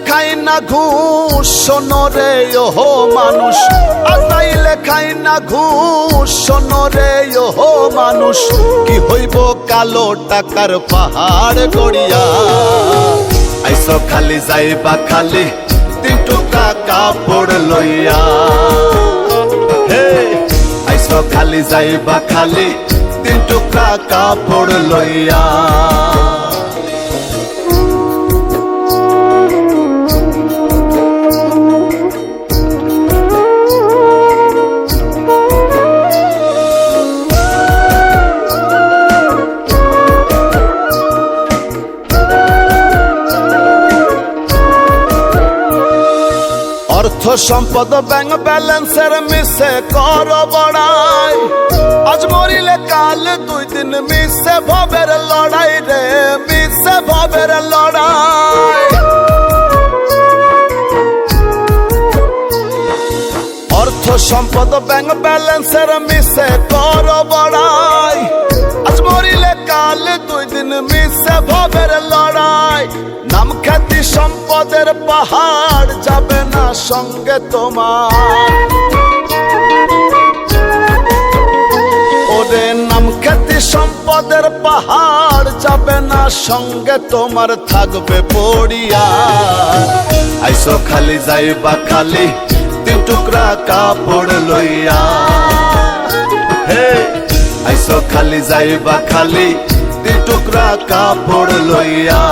খাই না ঘুষ শোনো রে ওহো মানুষ, আজরাইলে খাই না ঘুষ শোনো রে ওহো মানুষ। কি হইব কালো টাকার পাহাড় গড়িয়া, আইসো খালি যাইবা খালি 3 টুকরা কাপড় লইয়া। হে আইসো খালি যাইবা খালি 3 টুকরা কাপড় লইয়া। অর্থ সম্পদ ব্যাংক ব্যালেন্সের মিশে কর বড়াই, আজ মরিলে কাল 2 দিন মিশে ভবের লড়াই রে, মিশে ভবের লড়াই। অর্থ সম্পদ ব্যাংক ব্যালেন্সের মিশে কর বড়াই, আজ মরিলে কাল 2 দিন মিশে ভবের লড়াই। নাম খ্যাতি সম্পদের পাহাড় যাবে না সঙ্গে তোমার, ওরে নাম খ্যাতি সম্পদের পাহাড় যাবে না সঙ্গে তোমার, থাকবে পড়িয়া। আইসো খালি যাইবা খালি 3 টুকরা কাপড় লইয়া। হে আইসো খালি যাইবা খালি 3 টুকরা কাপড় লইয়া।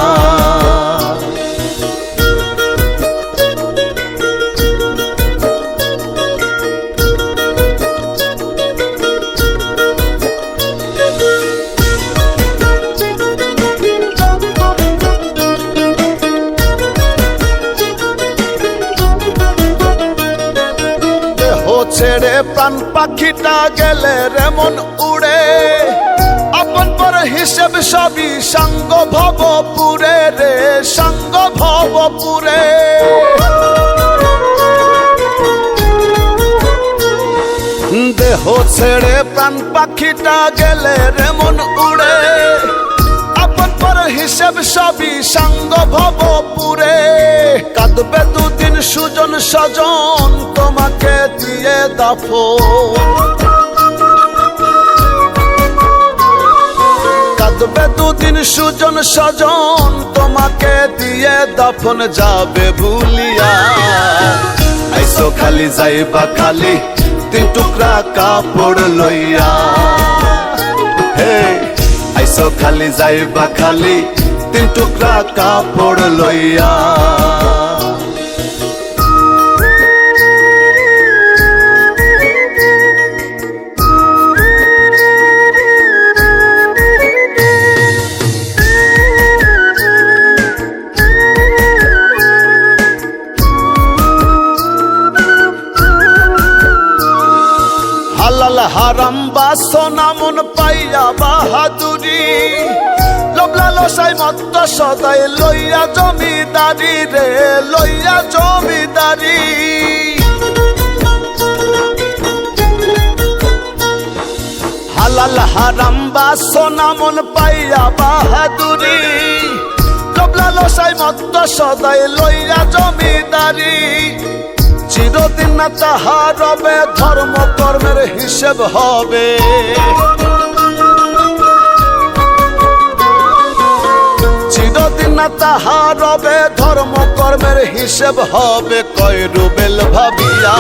ছেড়ে প্রাণ পাখিটা গেলে রেমন উড়ে, আপন পর হিসেব সবই সঙ্গ ভবপুরে রে, সঙ্গ ভবপুরে। দেহ ছেড়ে প্রাণ পাখিটা গেলে রেমন উড়ে, আপন পর হিসেব সবই সঙ্গ ভবপুরে। কাঁদবে 2 দিন সুজন স্বজন তোমাকে দিয়ে দাফন, কাঁদবে 2 দিন সুজন স্বজন তোমাকে দিয়ে দাফন, যাবে ভুলিয়া। আইসো খালি যাইবা খালি 3 টুকরা কাপড় লইয়া। হে আইসো খালি যাইবা খালি 3 টুকরা কাপড় লইয়া। হালাল হারাম বাসনা মন পাইয়া বাহাদুরি, লোভ লালসায় মত্ত সদাই লইয়া জমিদারি রে, লইয়া জমিদারি। হালাল হারাম বাসনা মন পাইয়া বাহাদুরি, লোভ লালসায় মত্ত সদাই লইয়া জমিদারি। চিরদিন না তাহার রবে ধর্ম কর্মের হিসেব হবে, চিরদিন না তাহার রবে ধর্ম কর্মের হিসেব হবে। কয় রুবেল ভাবিয়া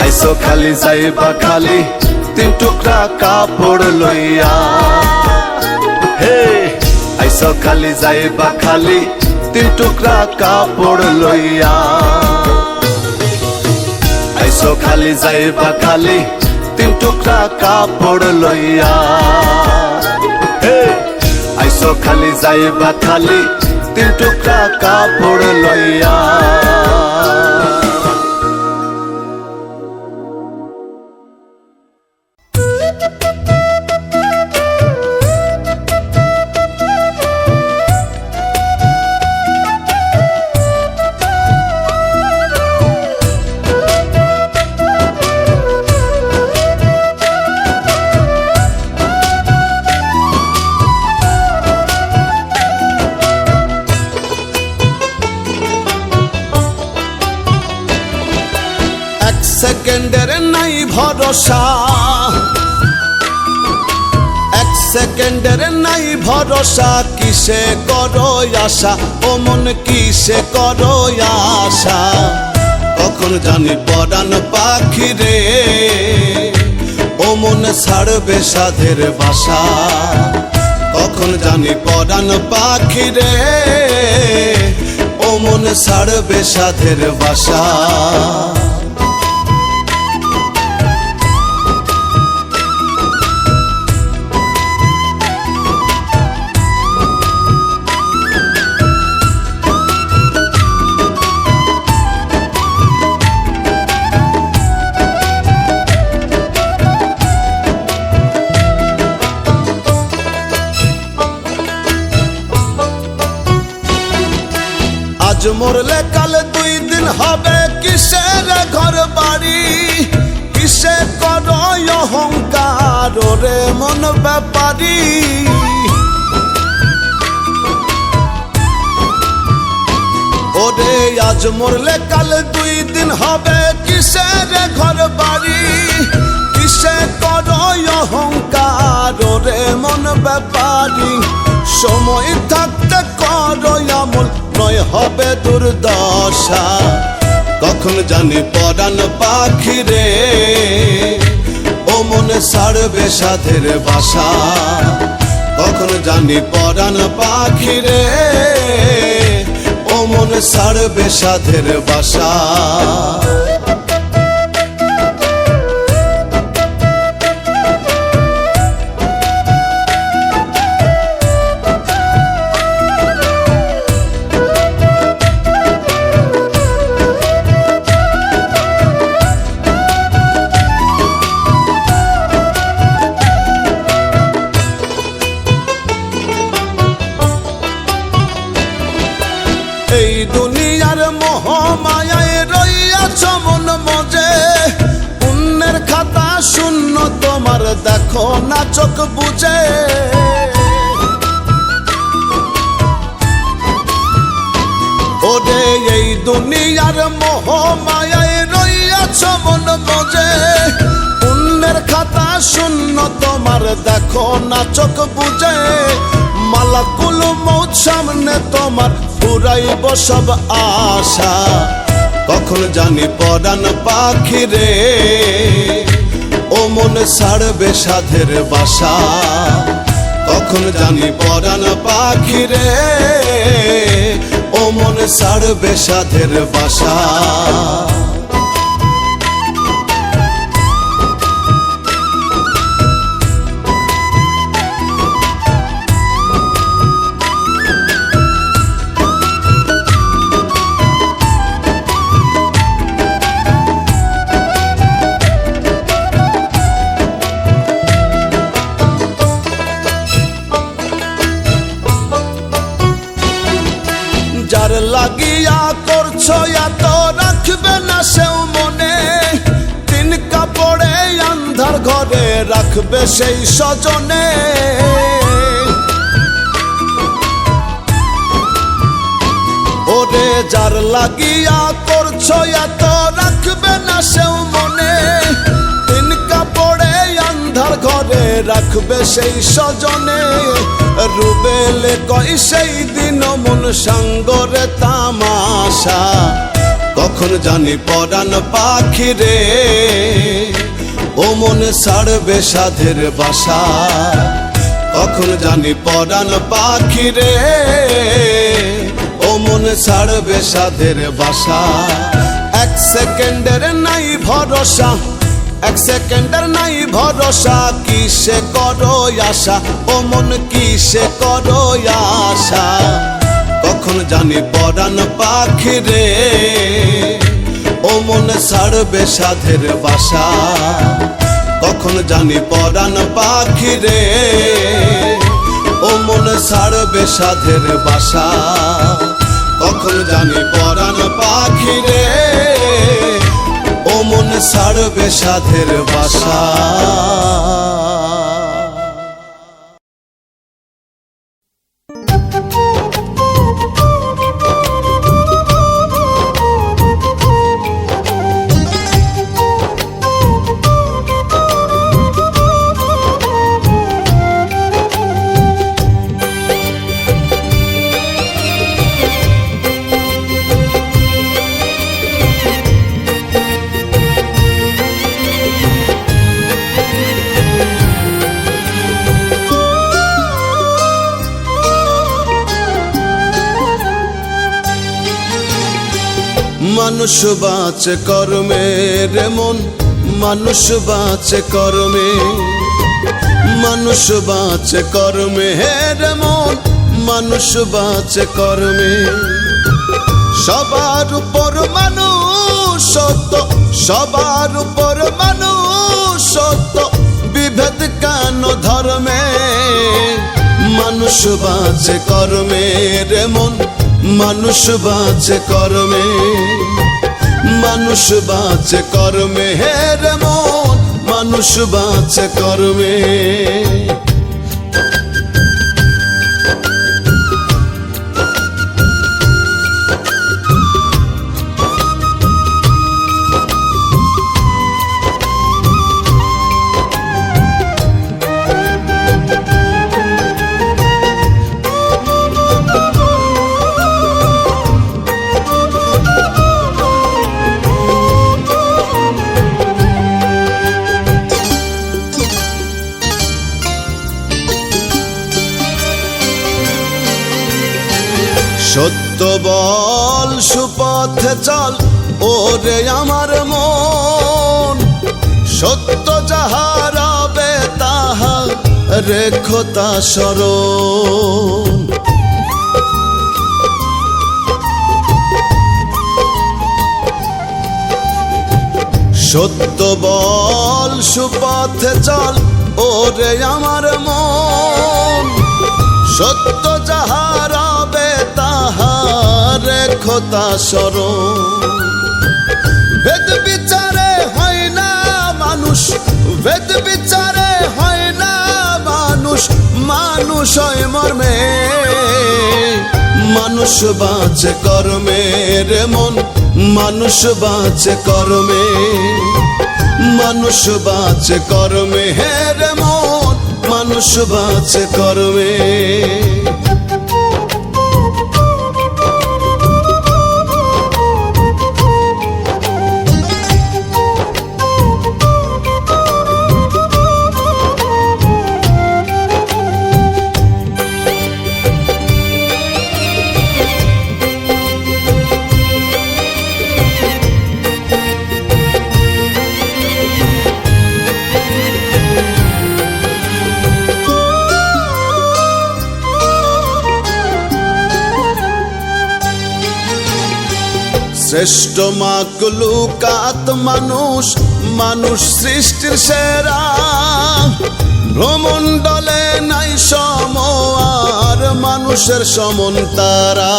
আইসো খালি যাইবা খালি 3 টুকরা কাপড় লইয়া। হে আইসো খালি যাইবা খালি 3 টুকরা কাপড় লইয়া। আইসো খালি যাইবা খালি 3 টুকরা কাপড় লইয়া। হে আইসো খালি যাইবা খালি 3 টুকরা কাপড় লইয়া। ভরসা, এক সেকেন্ডের নাই ভরসা। কিসে করো আশা ও মন, কিসে করো আশা? কখন জানি পরাণ পাখি রে ও মন ছাড়বে সাধের বাসা। কখন জানি পরাণ পাখি রে ও মন ছাড়বে সাধের বাসা। আজ মরলে কাল 2 দিন হবে, কিসের ঘর বাড়ি, কিসে করো অহংকার রে মন ব্যাপারী। ওরে আজ মরলে কাল 2 দিন হবে, কিসের ঘর বাড়ি, কিসে করো অহংকার রে মন ব্যাপারী। সময় থাকতে করো আমল, নয় হবে দুর্দশা। কখন জানি পরাণ পাখি রে ও মনে ছাড়বে সাধের বাসা। কখন জানি পরাণ পাখি রে ও মনে ছাড়বে সাধের বাসা। এই দুনিয়ার মোহ মায়ায় রইয়াছ মন মজে, পুণ্যের খাতা শূন্য তোমার দেখো না চোখ বুঝে। ওরে এই দুনিয়ার মোহ মায়ায় রইয়াছ মন মজে, পুণ্যের খাতা শূন্য তোমার দেখো না চোখ বুঝে। মালাকুল মৌত সামনে তোমার ফুরাইব সব আশা। কখন জানি পরাণ পাখি রে ও মন ছাড়বে সাধের বাসা। কখন জানি পরাণ পাখি রে ও মন ছাড়বে সাধের বাসা। যার লাগিয়া করছো এত রাখবে না সেও মনে, 3 কাপড়ে আন্ধার ঘরে রাখবে সেই স্বজনে। ওরে যার লাগিয়া করছো এত রাখবে না সেও মনে, 3 কাপড়ে আন্ধার ঘরে রাখবে সেই স্বজনে। রুবেলে কই সেই দিন মন সাঙ্গরে তামাশা। কখন জানি পরাণ পাখি রে ও মন ছাড়বে সাধের বাসা। কখন জানি পরাণ পাখি রে ও মন ছাড়বে সাধের বাসা। 1 সেকেন্ডের নাই ভরসা, 1 সেকেন্ডের নাই ভরসা। কিসে করো আশা ও মন, কিসে করো আশা? কখন জানি পরাণ পাখি রে ও মন ছাড়বে সাধের বাসা। কখন জানি পরাণ পাখি রে ও মন ছাড়বে সাধের বাসা। কখন জানি পরাণ পাখি রে ও মন ছাড়বে সাধের বাসা। মানুষ বাঁচে কর্মে রে মন, মানুষ বাঁচে কর্মে, মানুষ বাঁচে কর্মে রে মন, মানুষ বাঁচে কর্মে। সবার উপর মানুষ সত্য, সবার উপর মানুষ সত্য, বিভেদ কেন ধর্মে? মানুষ বাঁচে কর্মে রে মন, মানুষ বাঁচে কর্মে, মানুষ বাঁচে কর্মে রে মন, মানুষ বাঁচে কর্মে। সত্য বল সুপথে চল ওরে আমার মন, সত্য যাহা রবে তাহা রেখো তা স্মরণ। সত্য বল সুপথে চল ওরে আমার মন, সত্য যাহা রবে তাহা রেখো তা স্মরণ। বেদ বিচারে হয় না মানুষ, বেদ বিচারে হয় না মানুষ, মানুষ হয় মর্মে। মানুষ বাঁচে কর্মে রে মন, মানুষ বাঁচে কর্মে, মানুষ বাঁচে কর্মে রে মন, মানুষ বাঁচে কর্মে। শ্রেষ্ঠ মাকলুকাত মানুষ, মানুষ সৃষ্টির সেরা। ভ্রমণ্ডলে নাই সম আর মানুষের সমন তারা।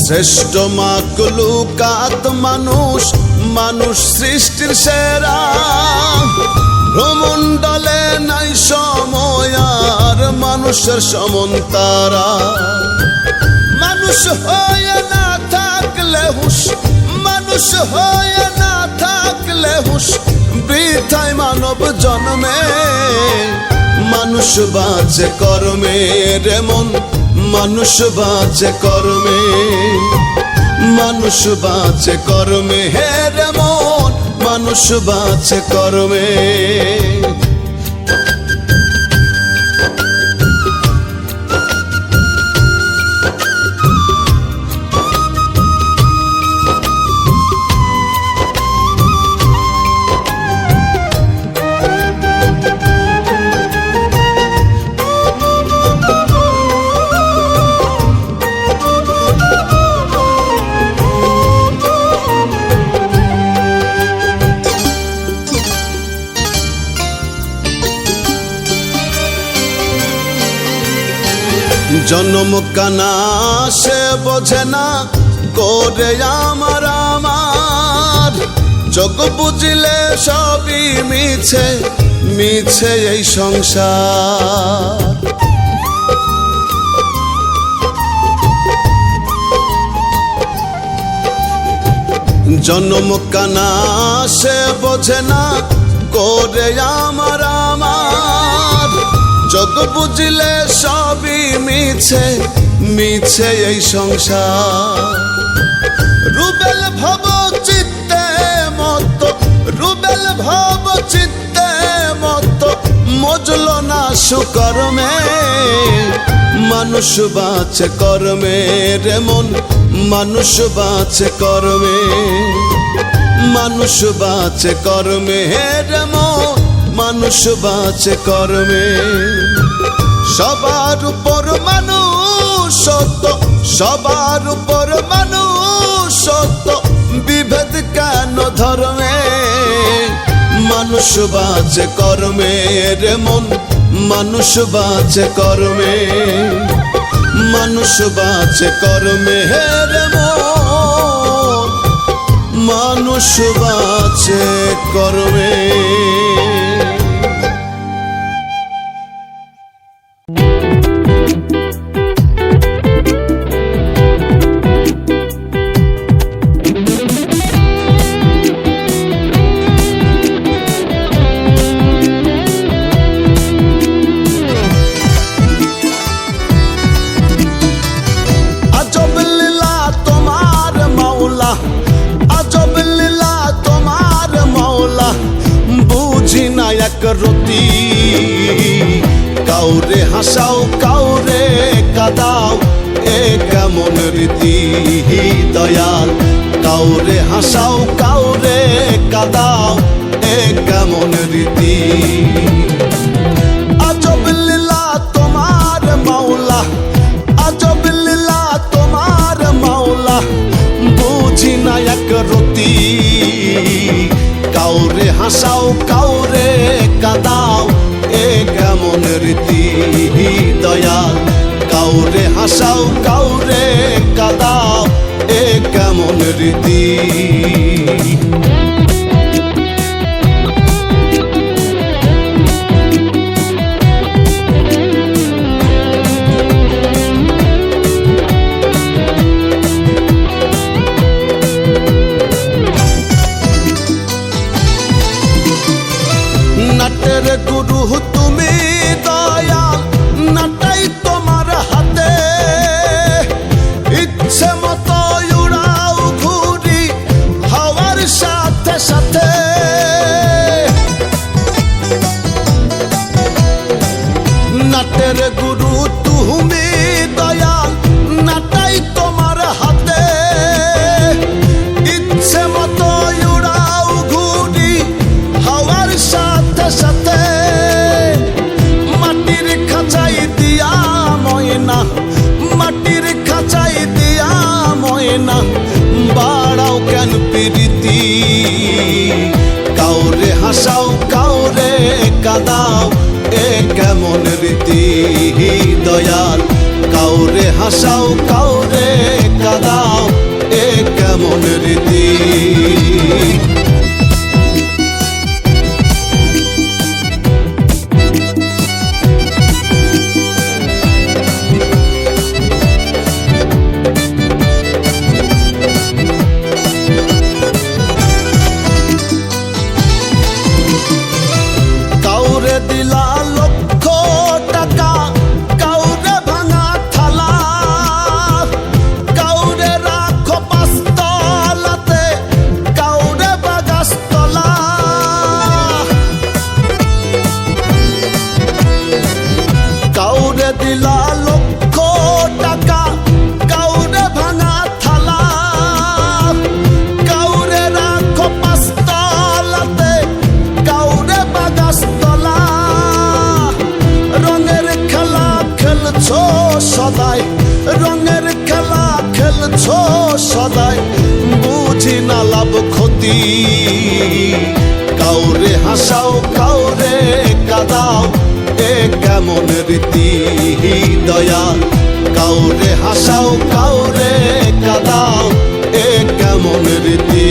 শ্রেষ্ঠ মাকলুকাত মানুষ, মানুষ সৃষ্টির সেরা। ভ্রমণ্ডলে নাই সময় আর মানুষের সমন তারা। মানুষ হয়ে না থাকলে হুঁশ, মানুষ হয়ে না থাকলে হুঁশ, বৃথায় মানব জন্মে। মানুষ বাঁচে কর্মে রে মন, মানুষ বাঁচে কর্মে, মানুষ বাঁচে কর্মে রে মন, মানুষ বাঁচে কর্মে। জন্ম কানা সে বোঝে না করে আমার আমার, চোখ বুঝিলে সবই মিছে, মিছে এই সংসার। জন্ম কানা সে বোঝে না করে আমার আমার, চোখ বুঝিলে সবই মিছে, মিছে এই সংসার। রুবেল ভব চিত্তে মত, রুবেল ভব চিত্তে মত, মজল না সুকর্মে মানুষ বাঁচে কর্মে রে মন মানুষ বাঁচে কর্মে মানুষ বাঁচে কর্মে রে মন মানুষ বাঁচে কর্মে সবার উপর মানুষ সত্য সবার উপর মানুষ সত্য বিভেদ কেন ধর্মে মানুষ বাঁচে কর্মে রে মন মানুষ বাঁচে কর্মে মানুষ বাঁচে কর্মে রে মন মানুষ বাঁচে কর্মে রতি কাউরে হাসাও কাউরে কাদাও এ কেমন রীতি দয়াল কাউরে হাসাও কাউরে কাদাও এ কেমন রীতি আজব লীলা তোমার মাওলা আজব লীলা তোমার মাওলা বুঝি না এক রতি কাউরে হাসাও কাউরে কাদাও এ কেমন রীতি দয়াল কাউরে হাসাও কাউরে কাদাও এ কেমন রীতি নাটের গুরু তুমি দয়াল নাটাই তোমার হাতে ইচ্ছে মতো উড়াও ঘুরি হাওয়ার সাথে সাথে নাটের গুরু তুমি দয়াল নাটাই তোমার হাতে ইচ্ছে মতো উড়াও ঘুরি হাওয়ার সাথে সাথে মাটির খাঁচাই দিয়া ময়না মাটির খাঁচাই দিয়া ময়না বাড়াও কেন প্রীতি কাউরে হাসাও কাউরে কাদাও এ কেমন রীতি দয়াল কাউরে হাসাও কাউরে কাদাও এ কেমন রীতি দিলা লক্ষ টাকা কাউরে ভাঙা থালা কাউরে রাখো পাঁচতলাতে কাউরে বাগাসতলা কাউরে দিলা লক্ষ টাকা কাউরে ভাঙা থালা কাউরে রাখো পাঁচতলাতে কাউরে বাগাসতলা রঙের খেলা খেলছো সদাই রঙের খেলা খেলছো সদাই বুঝি না লাভ ক্ষতি কাউরে হাসাও কাউরে কাদাও এ কেমন রীতি দয়াল কাউরে হাসাও কাউরে কাদাও এ কেমন রীতি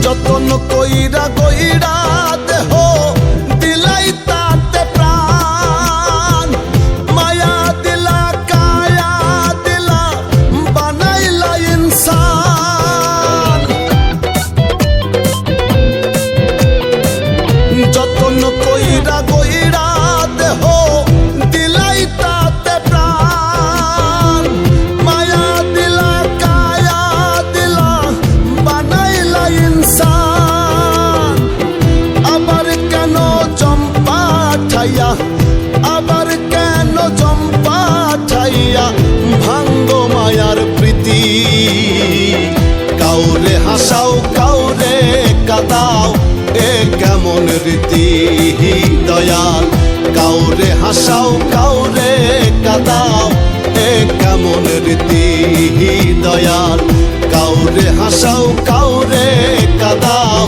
যতন কইরা কইরা দেহ দিলাই তাতে প্রাণ মায়া দিলা কায়া দিলা হাসাও কাউরে কাদাও এ কেমন রীতি দয়াল কাউরে হাসাও কাউরে কাদাও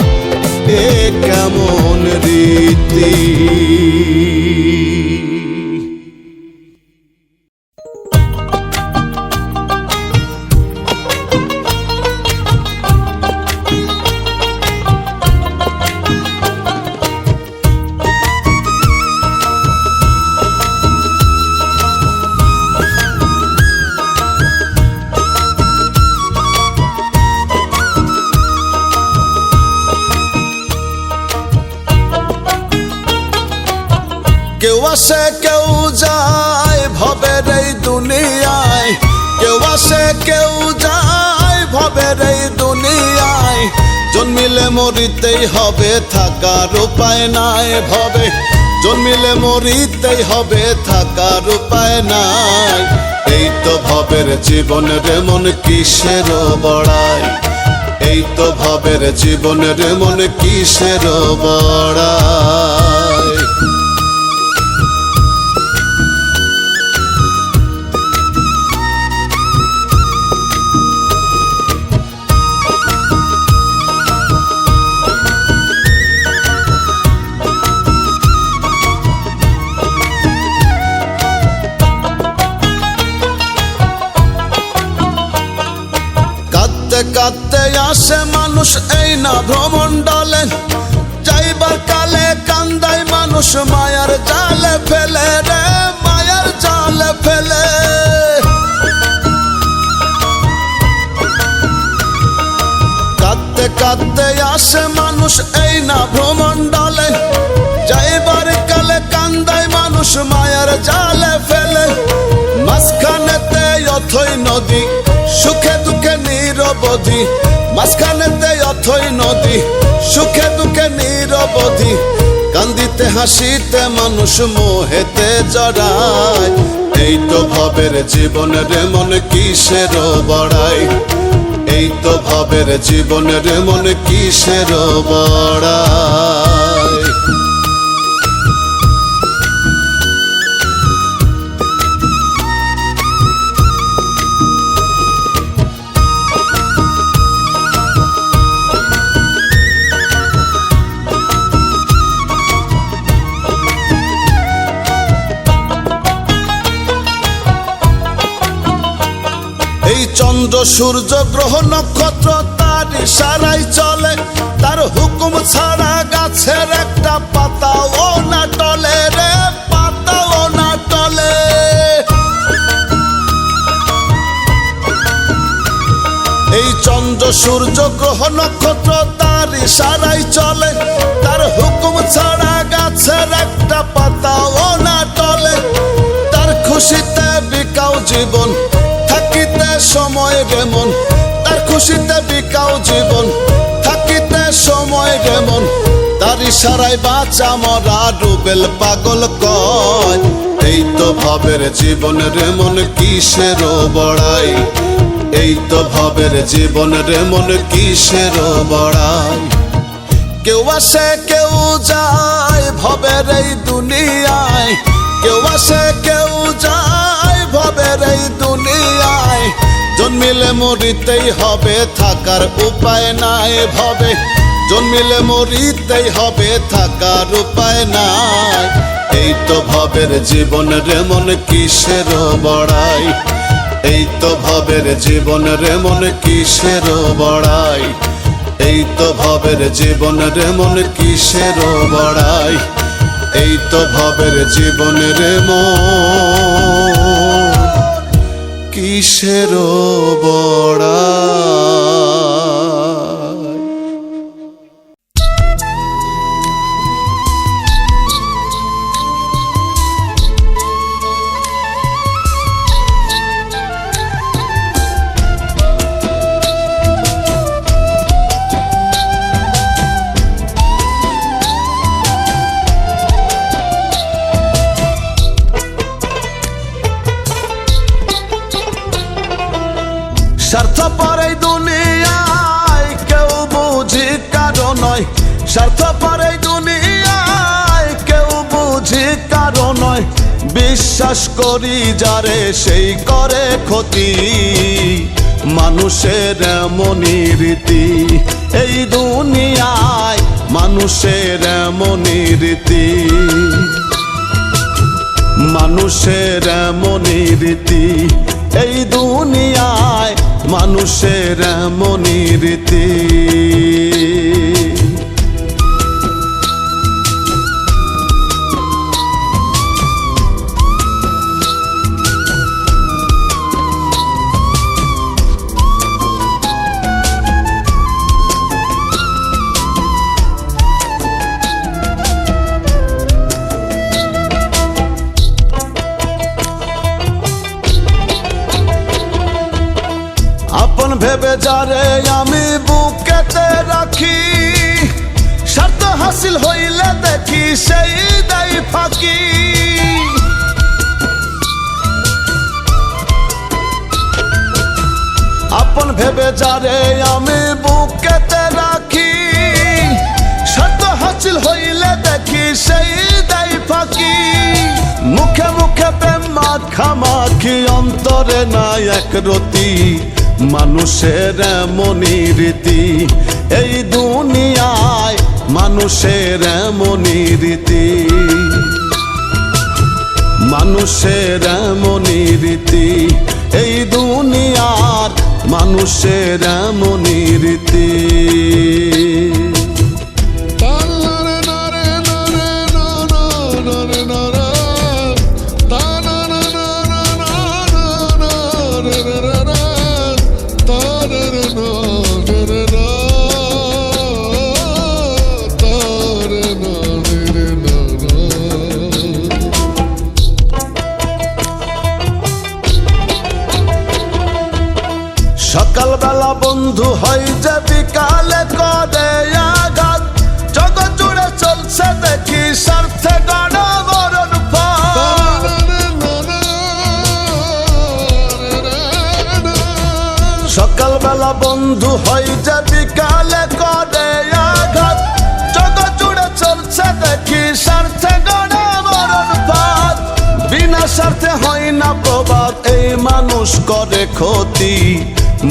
এ কেমন রীতি কেউ আসে কেউ যায় ভবের এই দুনিয়ায় কেউ আসে কেউ যায় ভবের এই দুনিয়ায় জন্মিলে মরিতেই হবে থাকার উপায় নাই ভবে জন্মিলে মরিতেই হবে থাকার উপায় নাই এই তো ভবের জীবনের মন কিসের বড়াই এই তো ভবের জীবনের মন কিসের বড়াই কাঁদতে আসে মানুষ এই না ভ্রমণ্ডলে যাইবার কালে কান্দায় মানুষ মায়ার জালে ফেলে রে মায়ার জালে ফেলে কাঁদতে কাঁদতে আসে মানুষ এই না ভ্রমণ্ডলে যাইবার কালে কান্দায় মানুষ মায়ার জালে ফেলে মাঝখানেতে অথই নদী সুখে দুঃখে নিরবধি মাঝখানেতে অথই নদী সুখে দুঃখে নিরবধি কান্দিতে হাসিতে মানুষ মোহেতে জড়ায় এই তো ভবের জীবনের মন কিসের বড়াই এই তো ভবের জীবনের মন কিসের বড়াই চন্দ্র সূর্য গ্রহ নক্ষত্র তার ইশারায় চলে তার হুকুম ছাড়া গাছের একটা পাতাও না টলে রে পাতাও না টলে এই চন্দ্র সূর্য গ্রহ নক্ষত্র তার ইশারায় চলে তার হুকুম ছাড়া গাছের একটা পাতাও না টলে তার খুশিতে বিকাও জীবন থাকিতে সময় যেমন তার খুশিতে বিকাও জীবন থাকিতে সময় যেমন তার ইশারায় বাঁচা মরা রুবেল পাগল কয় এই তো ভবের জীবনের মন কিসের বড়াই এই তো ভবের জীবনের মন কিসের বড়াই কেউ আসে কেউ যায় ভবের এই দুনিয়ায় কেউ আসে কেউ যায় ভবের এই দুনিয়ায় জন্মিলে মরিতেই হবে থাকার উপায় নাই ভবে জন্মিলে মরিতেই হবে থাকার উপায় নাই এই তো ভবের জীবনের মন কিসের বড়াই এই তো ভবের জীবনের মন কিসের বড়াই এই তো ভবের জীবনের মন কিসের বড়াই এই তো ভবের জীবনের মন কিসের বড়াই স্বার্থপর এই দুনিয়ায় কেউ বুঝি কারো নয় স্বার্থপর এই দুনিয়ায় কেউ বুঝি কারো নয় বিশ্বাস করি যারে সেই করে ক্ষতি। মানুষের এমনই রীতি এই দুনিয়ায়, মানুষের এমনই রীতি, মানুষের এমনই রীতি এই দুনিয়ায়, মানুষের এমনই রীতি। আপন ভেবে যারে আমি বুকেতে রাখি, স্বার্থ হাসিল হইলে দেখি সেই দেয় ফাঁকি। আপন ভেবে যারে আমি বুকেতে রাখি, স্বার্থ হাসিল হইলে দেখি সেই দেয় ফাঁকি। মুখে মুখে প্রেম মাখামাখি, অন্তরে নাই এক রতি। মানুষের এমনই রীতি এই দুনিয়ায়, মানুষের এমনই রীতি, মানুষের এমনই রীতি এই দুনিয়ার, মানুষের এমনই রীতি। সকালবেলা বন্ধু হয় যে বিকালে করে আঘাত, জগৎ জুড়ে চলছে দেখি স্বার্থে গড়া মরণ ফাঁদ। সকালবেলা বন্ধু হয় যে বিকালে করে আঘাত, জগৎ জুড়ে চলছে দেখি স্বার্থে গড়া মরণ ফাঁদ। বিনা স্বার্থে হয় না প্রবাদ, এই মানুষ করে ক্ষতি।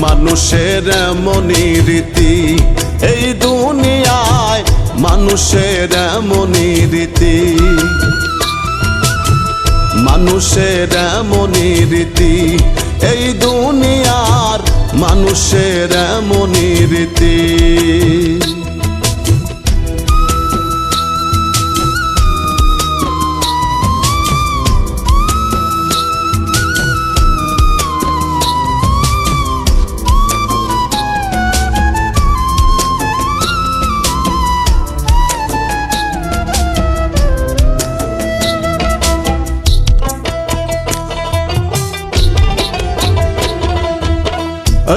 মানুষের এমনই রীতি এই দুনিয়ায়, মানুষের এমনই রীতি, মানুষের এমনই রীতি এই দুনিয়ার, মানুষের এমনই রীতি।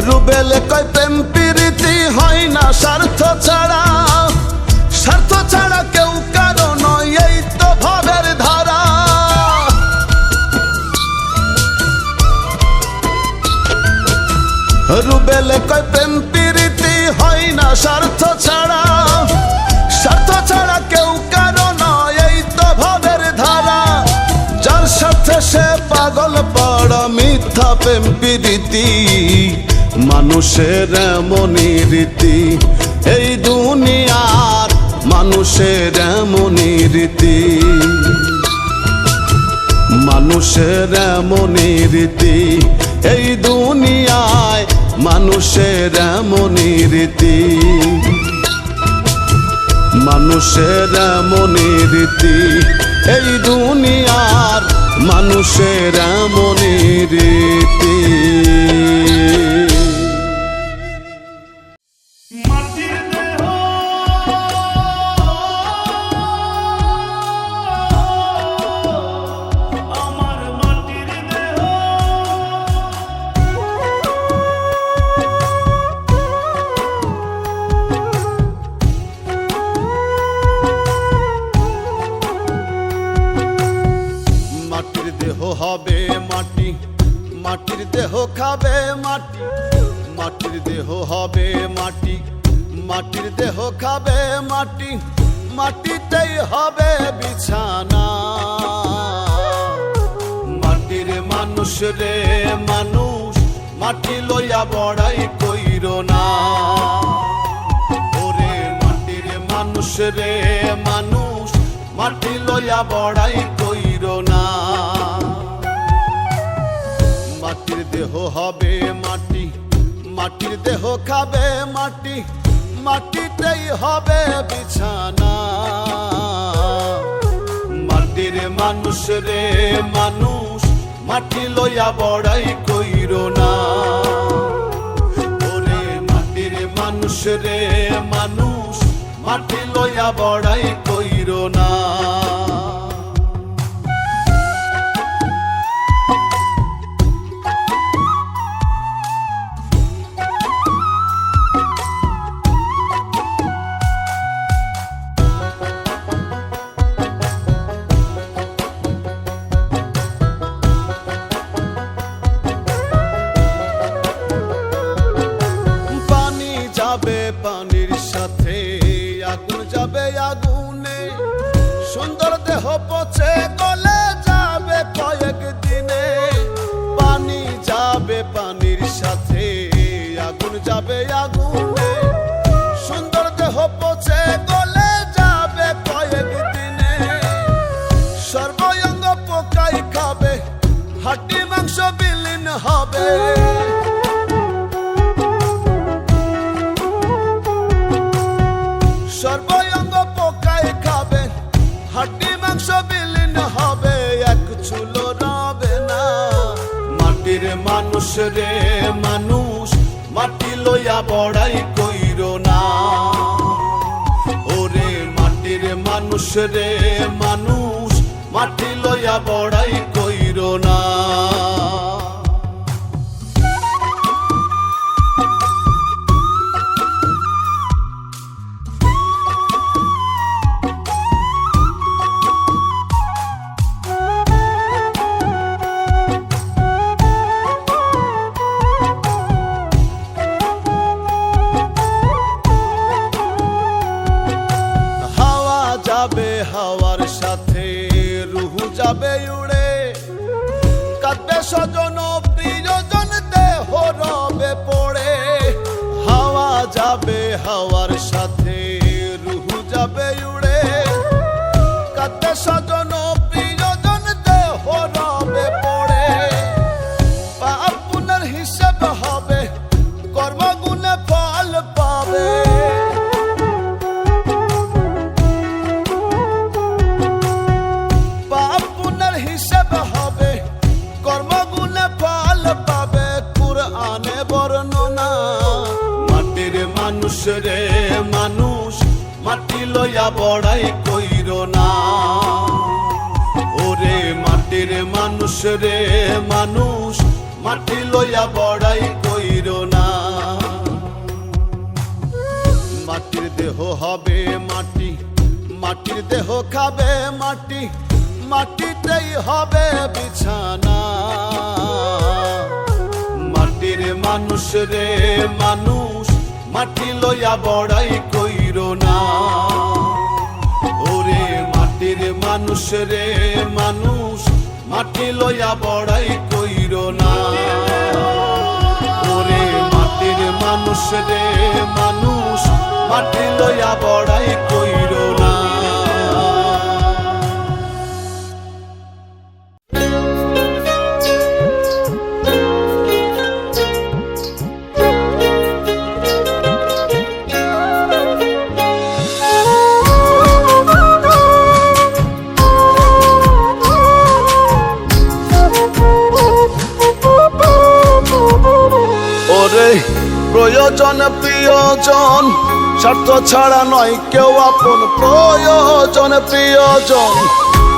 রুবেলে কয় প্রেম প্রীতি হয় না স্বার্থ ছাড়া, স্বার্থ ছাড়া কেউ কারো নয় এই তো ভাবের ধারা। রুবেলে কয় প্রেম প্রীতি হয় না স্বার্থ ছাড়া, স্বার্থ ছাড়া কেউ কারো নয় এই তো ভাবের ধারা। যার সাথে সে পাগল পড়া মিথ্যা প্রেম প্রীতি, মানুষের এমনই রীতি এই দুনিয়ার, মানুষের এমনই রীতি, মানুষের এমনই রীতি এই দুনিয়ায়, মানুষের এমনই রীতি, মানুষের এমনই রীতি এই দুনিয়ার, মানুষের এমনই রীতি। হবে মাটি, মাটির দেহ খাবে মাটি, মাটির দেহ হবে মাটি, মাটির দেহ খাবে মাটি, মাটিতেই হবে বিছানা। মানুষ রে মানুষ, মাটি লইয়া বড়াই কইরো না। ওরে মাটির মানুষ রে মানুষ, মাটি লইয়া বড়াই কইরো না। মাটির দেহ হবে মাটি, মাটির দেহ খাবে মাটি, মাটিতেই হবে বিছানা। মাটির মানুষ রে মানুষ, মাটি লইয়া বড়াই কইরো না। ওরে মাটির মানুষ রে মানুষ, মাটি লইয়া বড়াই কইরো না। পানির সাথে আগুন যাবে আগুনে, সুন্দর দেহ পচে গলে যাবে কয়েক দিনে। পানি যাবে পানির সাথে আগুন যাবে আগুনে, সুন্দর দেহ পচে গলে যাবে কয়েক দিনে। সর্বঙ্গ পোকাই খাবে, হাড্ডি মাংস বিলীন হবে। সর্বঙ্গ পোকাই খাবে, হাড্ডি মাংস বিলীন হবে, এক চুলো রবে না। মাটির মানুষ রে মানুষ, মাটি লইয়া বড়াই কইরো না। ওরে মাটির মানুষ রে মানুষ, মাটি লইয়া বড়াই কইরো না। যাবে হাওয়ার সাথে রুহু যাবে উড়ে, কাঁদবে স্বজন প্রিয়জন দেহ রবে পড়ে। হাওয়া যাবে হাওয়ার সাথে রুহু যাবে উড়ে, কাঁদবে স্বজন প্রিয়জন দেহ রবে পড়ে। পাপ পুণ্যের হিসেব হবে, কর্মগুণে ফল পাবে। হিসেব হবে, কর্মগুণে ফল পাবে, কুরআনে বর্ণনা। মাটির মানুষ রে মানুষ, মাটি লইয়া বড়াই কইরো না। ওরে মাটির মানুষ রে মানুষ, মাটি লইয়া বড়াই কইরো না। মাটির দেহ হবে মাটি, মাটির দেহ খাবে মাটি, মাটিতেই হবে বিছানা। মাটির মানুষ রে মানুষ, মাটি লইয়া বড়াই কইরো না। ওরে মাটির মানুষ রে মানুষ, মাটি লইয়া বড়াই কইরো না। ওরে মাটির মানুষ রে মানুষ, মাটি লইয়া বড়াই কইরো না। প্রয়োজন প্রিয়জন, স্বার্থ ছাড়া নয় কেউ আপন। প্রয়োজন প্রিয়জন,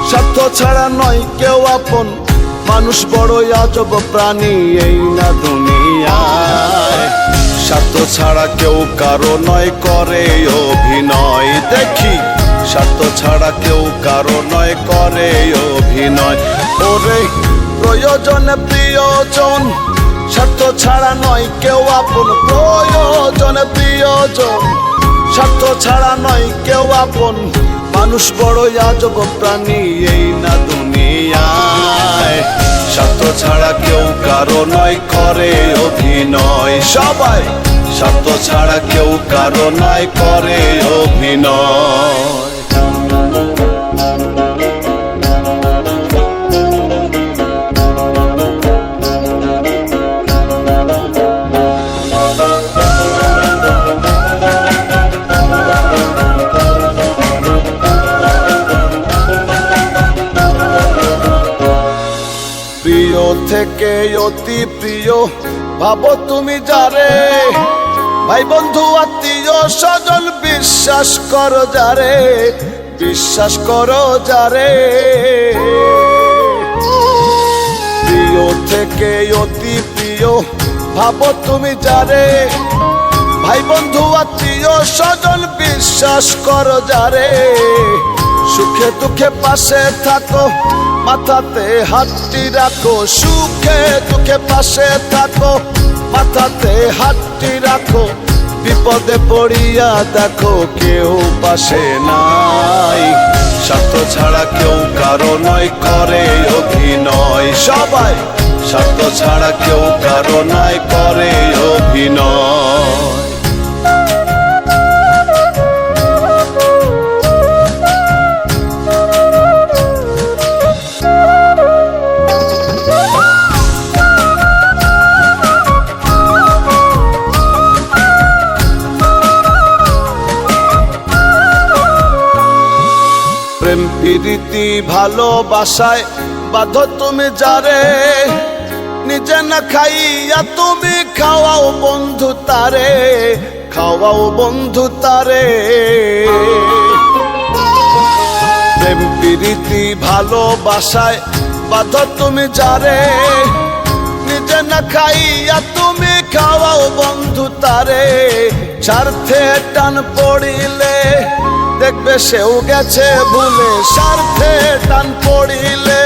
স্বার্থ ছাড়া নয় কেউ আপন। মানুষ বড়ই আজব প্রাণী এই না দুনিয়ায়। স্বার্থ ছাড়া কেউ কারো নয় করে অভিনয়। দেখি স্বার্থ ছাড়া কেউ কারো নয় করে অভিনয়। ওরে প্রয়োজন প্রিয়জন, স্বার্থ ছাড়া নয় কেউ আপন। প্রয়োজন প্রিয়জন, স্বার্থ ছাড়া নয় কেউ আপন। মানুষ বড়ই আজব প্রাণী এই না দুনিয়ায়। স্বার্থ ছাড়া কেউ কারো নয় করে অভিনয়, সবাই স্বার্থ ছাড়া কেউ কারো নয় করে অভিনয়। প্রিয় থেকে অতি প্রিয় ভাবো তুমি যারে, ভাই বন্ধু আত্মীয় স্বজন বিশ্বাস করো যারে, বিশ্বাস করো যারে। প্রিয় থেকে অতি প্রিয় ভাবো তুমি যারে, ভাই বন্ধু আত্মীয় স্বজন বিশ্বাস করো যারে। সুখে দুঃখে পাশে থাকো, মাথাতে হাতটি রাখো, সুখে দুঃখে পাশে থাকো, মাথাতে হাতটি রাখো। বিপদে পড়িয়া দেখো কেউ পাশে নাই, স্বার্থ ছাড়া কেউ কারো নয় করে অভিনয়, সবাই স্বার্থ ছাড়া কেউ কারো নয় করে অভিনয়। প্রেম প্রীতি ভালোবাসায় বাঁধো তুমি যারে, নিজে না খাইয়া তুমি খাওয়াও বন্ধু তারে, খাওয়াও বন্ধু তারে। প্রেম প্রীতি ভালোবাসায় বাঁধো তুমি যারে, নিজে না খাইয়া তুমি খাওয়াও বন্ধু তারে। স্বার্থে টান পড়িলে দেখবে সেও গেছে ভুলে, স্বার্থে টান পড়িলে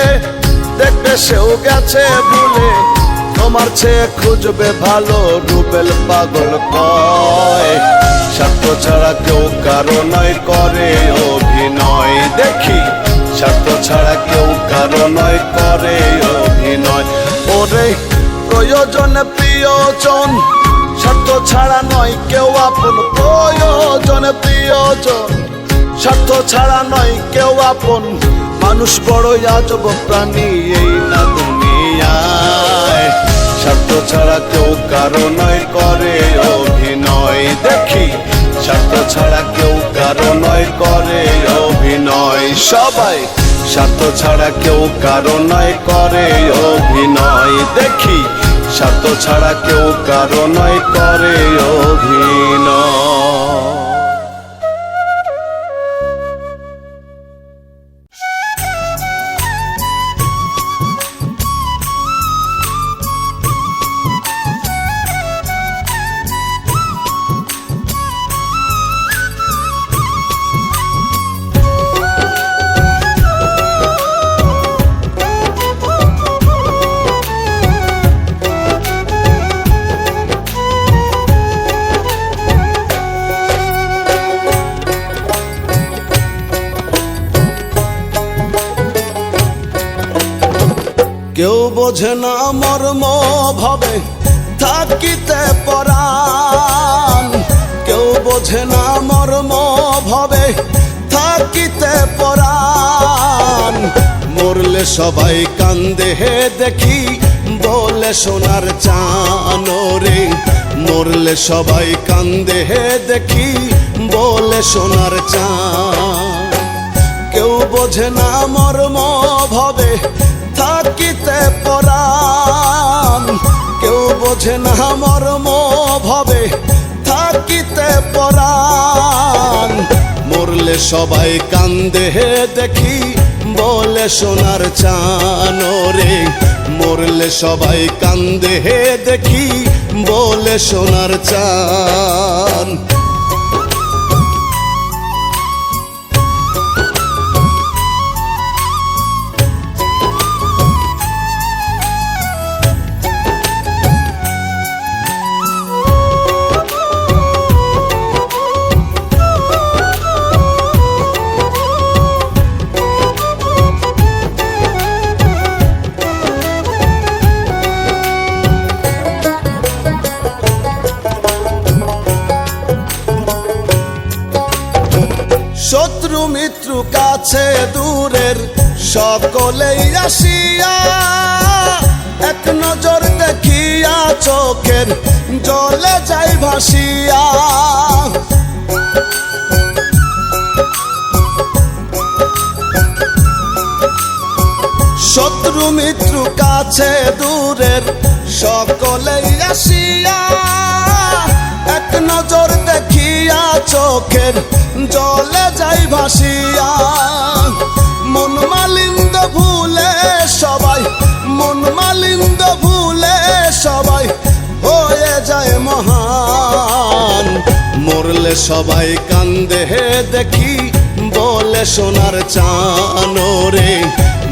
দেখবে সেও গেছে ভুলে। তোমার চেয়ে খুঁজবে ভালো রুবেল পাগল কয়, স্বার্থ ছাড়া কেউ কারো নয় করে অভিনয়। দেখি স্বার্থ ছাড়া কেউ কারো নয় করে অভিনয়। ওরে প্রয়োজনে প্রিয়জন, স্বার্থ ছাড়া নয় কেউ আপন, প্রয়োজনে প্রিয়জন, স্বার্থ ছাড়া নয় কেউ আপন। মানুষ বড়ই আজব প্রাণী এই না দুনিয়ায়, স্বার্থ ছাড়া কেউ কারো নয় করে অভিনয়। দেখি স্বার্থ ছাড়া কেউ কারো নয় করে অভিনয়, সবাই স্বার্থ ছাড়া কেউ কারো নয় করে অভিনয়। দেখি স্বার্থ ছাড়া কেউ কারো নয় করে অভিনয়। কেউ বোঝে না মর্ম ভাবে থাকিতে পরাণ, কেউ বোঝে না মর্ম ভাবে থাকিতে পরাণ। মরলে সবাই কান্দে হে দেখি বলে সোনার চান রে, মরলে সবাই কান্দে হে দেখি বলে সোনার চান। কেউ বোঝে না মর্ম ভাবে থাকিতে পরাণ, কেউ বোঝে না মর্ম ভাবে থাকিতে পরাণ। মরলে সবাই কান্দে হে দেখি বলে সোনার চান রে, মরলে সবাই কান্দে হে দেখি বলে সোনার চান। মিত্র কাছে দূরের সকলেই আসিয়া এক নজর দেখিয়া চোখের জলে যাই ভাসিয়া। শত্রু মিত্র কাছে দূরের সকলেই আসিয়া এক নজর দেখিয়া চোখের জলে যাই ভাসিয়া। মন মালিন্দ ভুলে সবাই, মন মালিন্দ ভুলে সবাই হয়ে যায় মহান। মরলে সবাই কান্দে দেখি বলে সোনার চান রে,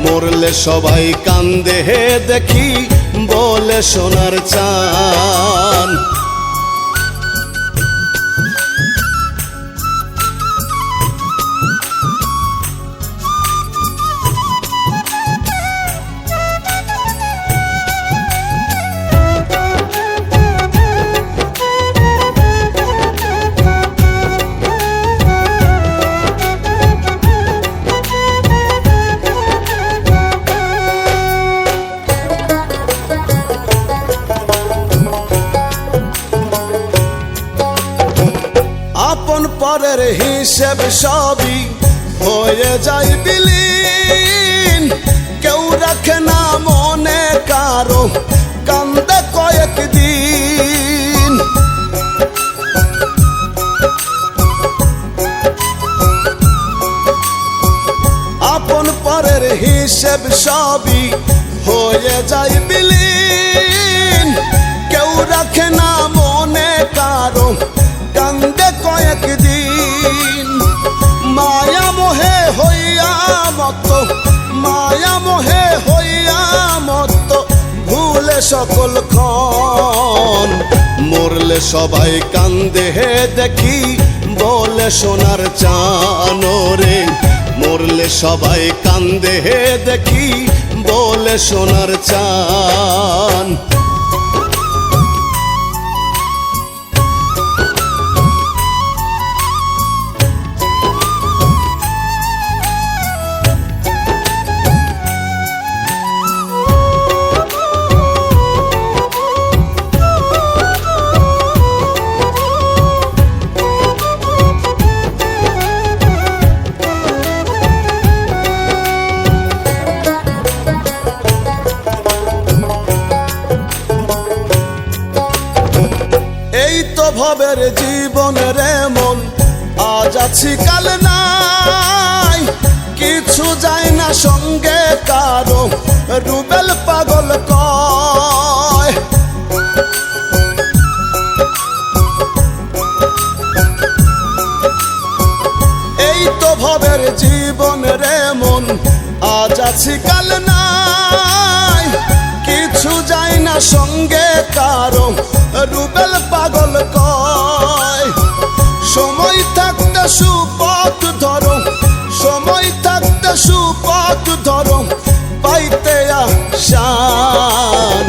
মরলে সবাই কান্দে দেখি বলে সোনার চান। আপন পরের হিসেব সবই হয়ে যায় বিলীন, কেউ রাখে না মনে কারো কান্দে কয়েকদিন। আপন পরের হিসেব সবই হয়ে যায় বিলীন, কেউ রাখে না মনে কারো কান্দে কয়েকদিন। মায়া মোহে হইয়া মত, মায়া মোহে হইয়া মত ভুলে সকল ক্ষণ। মরলে সবাই কান্দে দেখি বলে সোনার চান রে, মরলে সবাই কান্দে দেখি বলে সোনার চান। এই তো ভবের জীবনের মন, আজ আছি কাল নাই, কিছু যায় না সঙ্গে কারো রুবেল পাগল কয়। এই তো ভবের জীবনের মন, আজ আছি কাল নাই, কিছু যায় না সঙ্গে কারো রুবেল পাগল কয়। সময় থাকতে সুপথ ধরো, সময় থাকতে সুপথ ধরো পাইতে আসান।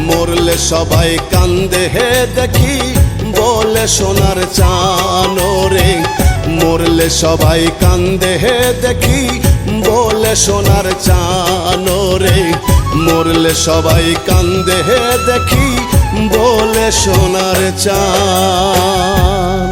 মরলে সবাই কান্দে দেখি বলে সোনার চান রে, মরলে সবাই কান্দে দেখি বলে সোনার চান রে, মরলে সবাই কান্দে দেখি বলে সোনার চান।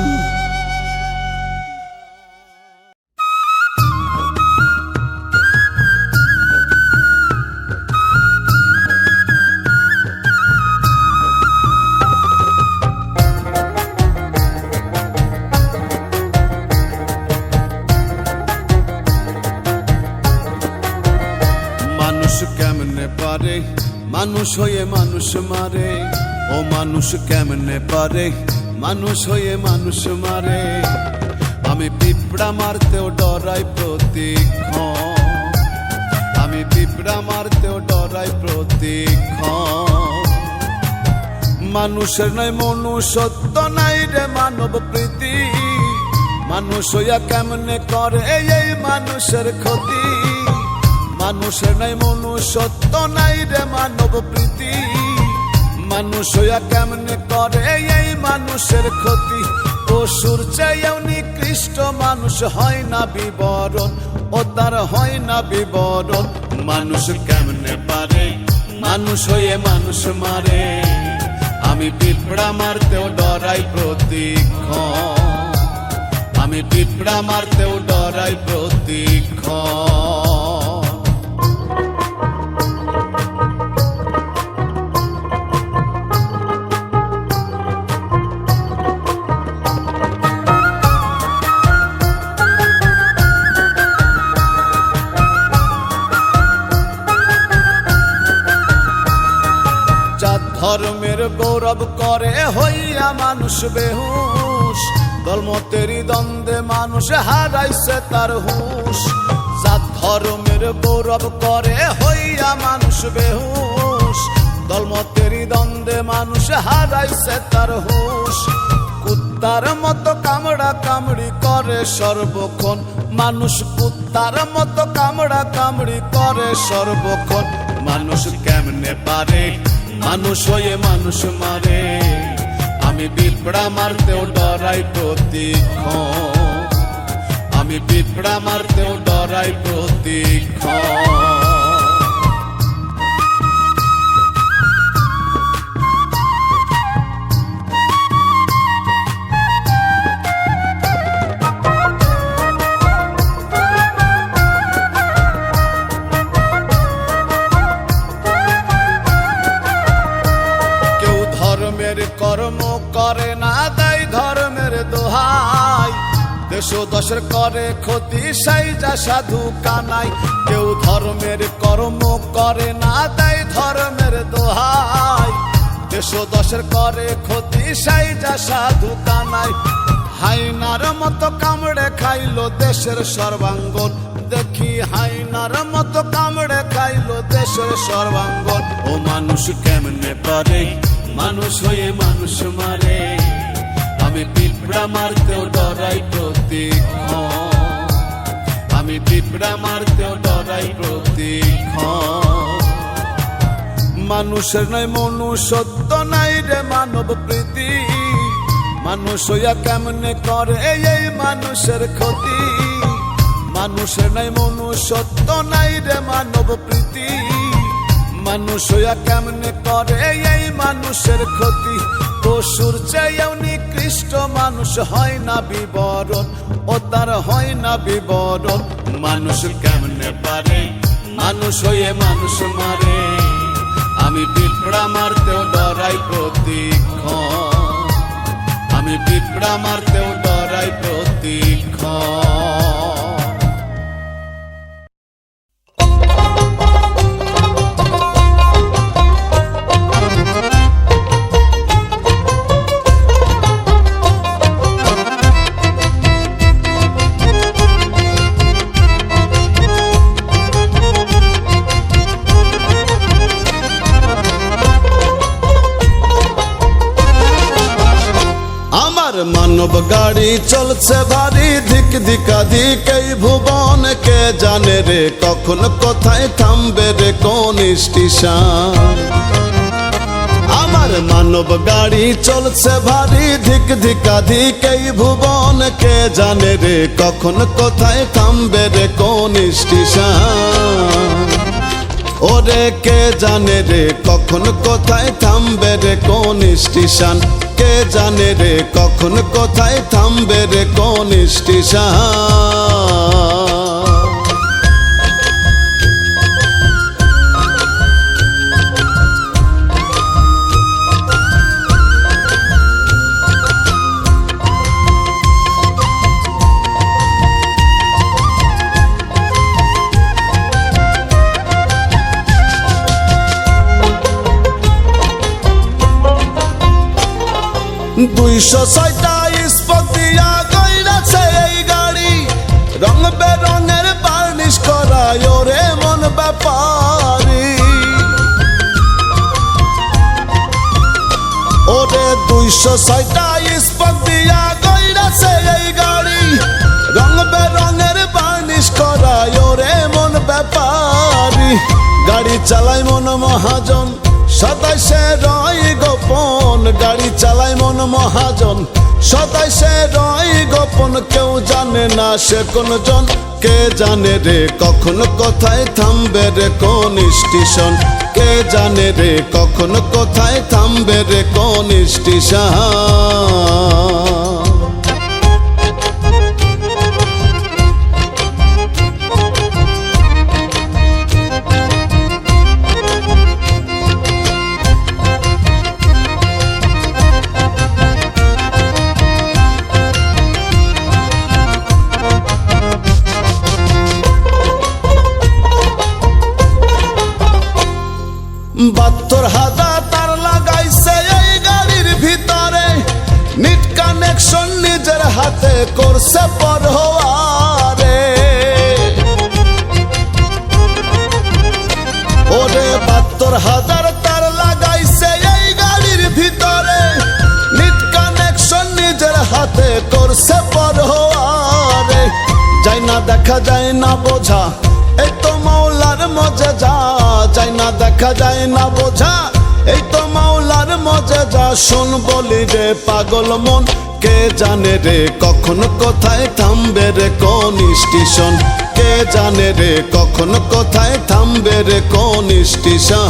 মানুষ কেমনে পারে মানুষ হয়ে মানুষ মারে, ও মানুষ কেমনে পারে মানুষ হয়ে মানুষ মারে। আমি পিঁপড়া মারতেও ডরাই প্রতিক্ষণ, আমি পিঁপড়া মারতেও ডরাই প্রতিক্ষণ। মানুষের নয় মনুষ্যত্ব নাই রে মানব প্রীতি, মানুষ হইয়া কেমনে করে এই মানুষের ক্ষতি। মানুষের নাই মনুষ্যত্ব নাই রে মানব প্রীতি, মানুষ হইয়া কেমনে করে এই মানুষের ক্ষতি। ও পশুর চেয়েও নিকৃষ্ট মানুষ হয় না বিবরণ, ও তার হয় না বিবরণ। মানুষ কেমনে পারে মানুষ হয়ে মানুষ মারে, আমি পিঁপড়া মারতেও ডরাই প্রতিক্ষণ, আমি পিঁপড়া মারতেও ডরাই প্রতিক্ষণ। ধর্মের গৌরব করে হইয়া মানুষ বেহুশ, দলমতেরই দ্বন্দ্বে মানুষ হারাইছে তার হুঁশ। জাত ধর্মের গৌরব করে হইয়া মানুষ বেহুশ, দলমতেরই দ্বন্দ্বে মানুষ হারাইছে তার হুঁশ। কুত্তার মতো কামড়া কামড়ি করে সর্বক্ষণ মানুষ, কুত্তার মতো কামড়া কামড়ি করে সর্বক্ষণ। মানুষ কেমনে পারে মানুষ হয়ে মানুষ মারে, আমি পিঁপড়া মারতেও ডরাই প্রতিক্ষণ, আমি পিঁপড়া মারতেও ডরাই প্রতিক্ষণ। কর্ম করে না দেয় ধর্মের দোহাই, দেশ দশের করে ক্ষতি সাইজা সাধু কানাই। কেউ ধর্মের কর্ম করে না দেয় ধর্মের দোহাই, দেশ দশের করে ক্ষতি সাইজা সাধু কানাই। হাইনার মতো কামড়ে খাইলো দেশের সর্বাঙ্গন, দেখি হাইনার মতো কামড়ে খাইলো দেশের সর্বাঙ্গন। ও মানুষ কেমনে পারে মানুষ হয়ে মানুষ মারে, আমি পিঁপড়া মারতেও ডরাই প্রতিক্ষণ, আমি পিঁপড়া মারতেও ডরাই প্রতিক্ষণ। মানুষের নয় মনুষ্যত্ব নাই রে মানব প্রীতি, মানুষ হইয়া কেমনে করে এই মানুষের ক্ষতি। মানুষের নয় মনুষ্যত্ব নাই রে মানব প্রীতি, মানুষ হইয়া কেমনে করে এই মানুষের ক্ষতি। পশুর চেয়েও নিকৃষ্ট মানুষ হয় না বিবরণ, ও তার হয় না বিবরণ। মানুষ কেমনে পারে মানুষ হয়ে মানুষ মারে, আমি পিঁপড়া মারতেও ডরাই প্রতিক্ষণ, আমি পিঁপড়া মারতেও ডরাই প্রতিক্ষণ। মানব গাড়ি চলছে ভারী ধিক ধিকাধিক এই ভুবন, কে জানে রে কখন কোথায় থামবে রে কোন স্টেশন। আমার মানব গাড়ি চলছে ভারী ধিক ধিকাধিক এই ভুবন, কে জানে রে কখন কোথায় থামবে রে কোন স্টেশন। ওরে কে জানে রে কখন কোথায় থামবে রে কোন স্টেশন, কে জানে রে কখন কোথায় থামবে রে কোন স্টেশন। দুইশো ছয়টা স্পক দিয়া গইরাছে এই গাড়ি, রং বেরঙের বার্নিশ করায় ওরে মন ব্যাপারি। ওরে 206টা স্পক দিয়া গইরাছে এই গাড়ি, রং বেরঙের বার্নিশ করায় ওরে মন ব্যাপারি। গাড়ি চালায় মন মহাজন সদাই সে রয় গোপন, গাড়ি চালায় মন মহাজন সদাই সে রয় গোপন, কেউ জানে না সে কোন জন। কে জানে রে কখন কোথায় থামবে রে কোন স্টেশন, কে জানে রে কখন কোথায় থামবে রে কোন স্টেশন। বাহাত্তর হাজার তার লাগাইছে এই গাড়ির ভিতরে, নিট কানেকশন নিজের হাতে করছে পরোয়ারে। ওরে ৭২,০০০ তার লাগাইছে এই গাড়ির ভিতরে, নিট কানেকশন নিজের হাতে করছে পরোয়ারে। যাই না দেখা যায় না বোঝা, এই তো মাওলার মজেজা। যায় না দেখা যায় না বোঝা, এই তো মাওলার মজেজা। শোন বলি রে পাগল মন, কে জানে রে কখন কোথায় থামবে রে কোন স্টেশন, কে জানে রে কখন কোথায় থামবে রে কোন স্টেশন।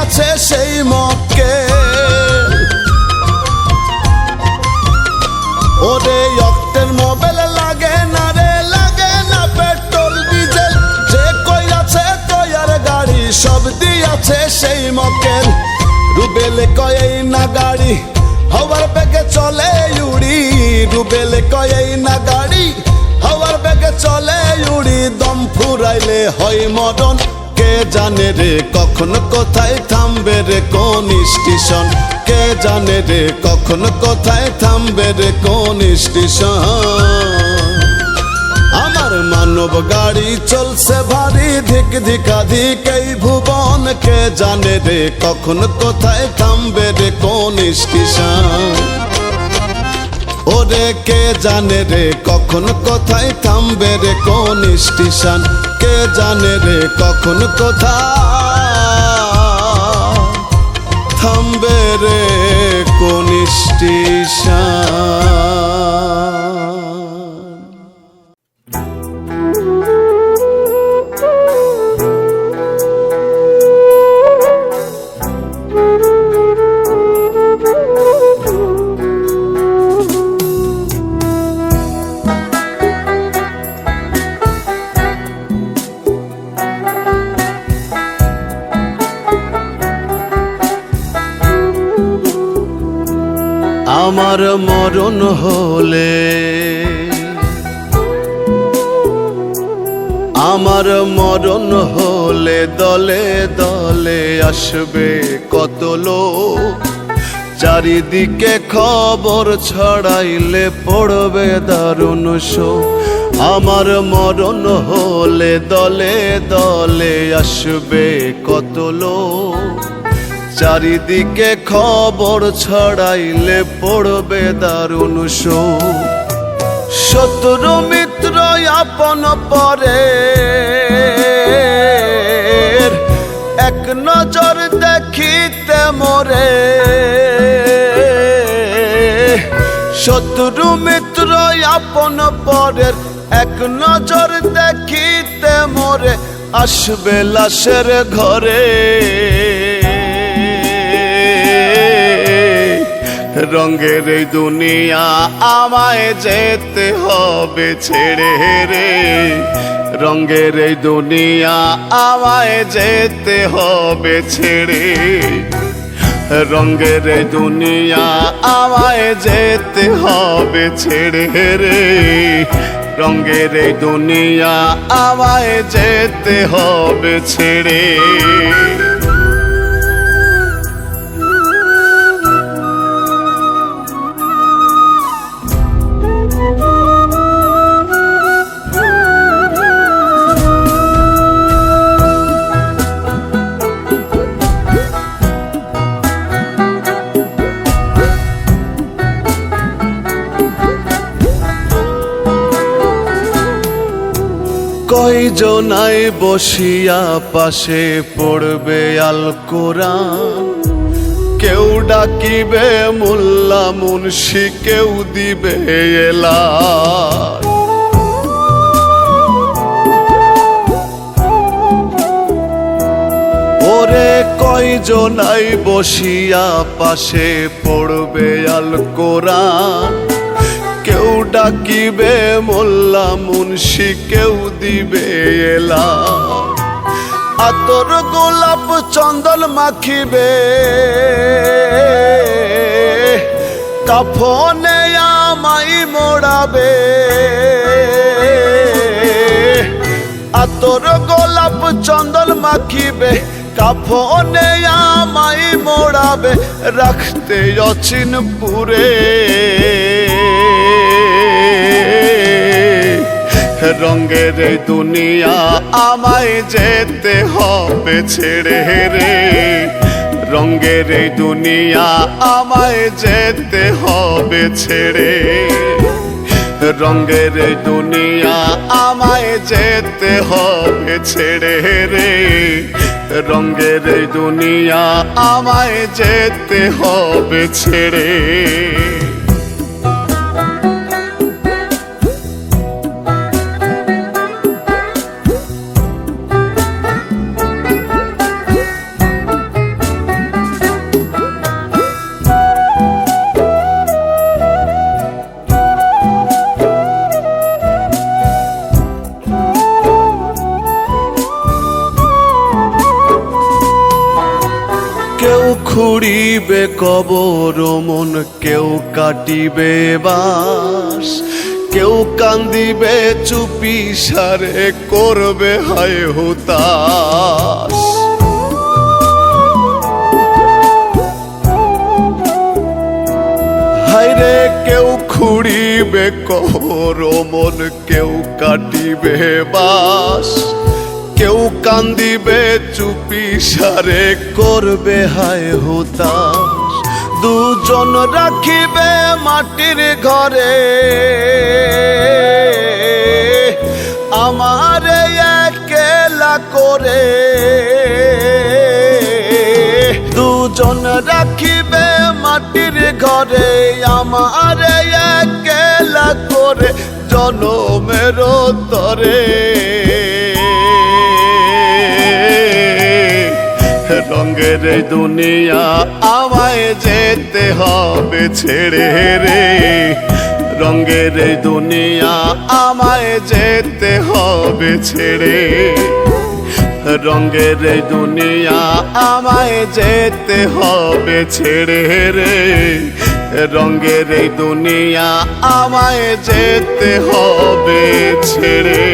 আছে সেই মক্কে, ওরে অক্টেল মোবাইল লাগে না রে, লাগে না পেট্রোল ডিজেল। যে কই আছে তৈয়ার গাড়ি সব দিয়াছে সেই মক্কেল। রুবেল কয় এই না গাড়ি হওয়ার বেগে চলে উড়ি, রুবেল কয় এই না গাড়ি হওয়ার বেগে চলে উড়ি। দম ফুরাইলে হয় মরণ, কে জানে রে কখন কোথায় থামবে রে কোন স্টেশন, কে জানে রে কখন কোথায় থামবে রে কোন স্টেশন। আমার মানব গাড়ি চলছে ভারী ধিক ধিকাধিক এই ভুবন, কে জানে রে কখন কোথায় থামবে রে কোন স্টেশন। ওরে কে জানে রে কখন কোথায় থামবে রে কোন স্টেশন, কে জানে রে কখন কোথায় থামবে রে কোন স্টেশন। আমার মরণ হলে, আমার মরণ হলে দলে দলে আসবে কত লোক, চারিদিকে খবর ছড়াইলে পড়বে দারুণ শোক। আমার মরণ হলে দলে দলে আসবে কত লোক, চারিদিকে খবর ছড়াইলে পড়বে দারুণ শোক। শত্রু মিত্র আপন পরে এক নজর দেখিতে মোরে, শত্রু মিত্র আপন পরের এক নজর দেখিতে মোরে, আসবে লাশের ঘরে। রঙের এই দুনিয়া আমায় যেতে হবে ছেড়ে রে, রঙের এই দুনিয়া আমায় যেতে হবে ছেড়ে, রঙের এই দুনিয়া আমায় যেতে হবে ছেড়ে রে, রঙের এই দুনিয়া আমায় যেতে হবে ছেড়ে। কয়জনাই বসিয়া পাশে পড়বে আল কোরআন, কেউ ডাকিবে মোল্লা মুন্সি, কেউ দিবে এলান। ওরে কয়জনাই বসিয়া পাশে পড়বে আল কোরআন, কেউ ডাকিবে মোল্লা মুন্সি, কেউ দিবে এলান। আতর গোলাপ চন্দন মাখিবে, কাফনে আমাই মোড়াবে। আতর গোলাপ চন্দন মাখিবে, কাফনে আমাই মোড়াবে, রাখতে অচিনপুরে। রঙের এই দুনিয়া আমায় যেতে হবে ছেড়ে রে, রঙের এই দুনিয়া আমায় যেতে হবে ছেড়ে। রঙের এই দুনিয়া আমায় যেতে হবে ছেড়ে রে, রঙের এই দুনিয়া আমায় যেতে হবে ছেড়ে। কেউ খুঁড়িবে কবর মন, কেউ কাটিবে বাস, কেউ কান্দিবে চুপি সারে, করবে হায় হুতাশ। হায়রে কেউ খুঁড়িবে কবর মন, কেউ কাটিবে বাস, কেউ কান্দিবে চুপি সারে, করবে হায় হুতাশ। দুজন রাখিবে মাটির ঘরে, আমারে একলা করে। দুজন রাখিবে মাটির ঘরে, আমারে একলা করে, জনমের তরে। রঙের এই দুনিয়া আমায় যেতে হবে ছেড়ে রে, রঙের এই দুনিয়া আমায় যেতে হবে ছেড়ে। রঙের এই দুনিয়া আমায় যেতে হবে ছেড়ে রে, রঙের এই দুনিয়া আমায় যেতে হবে ছেড়ে।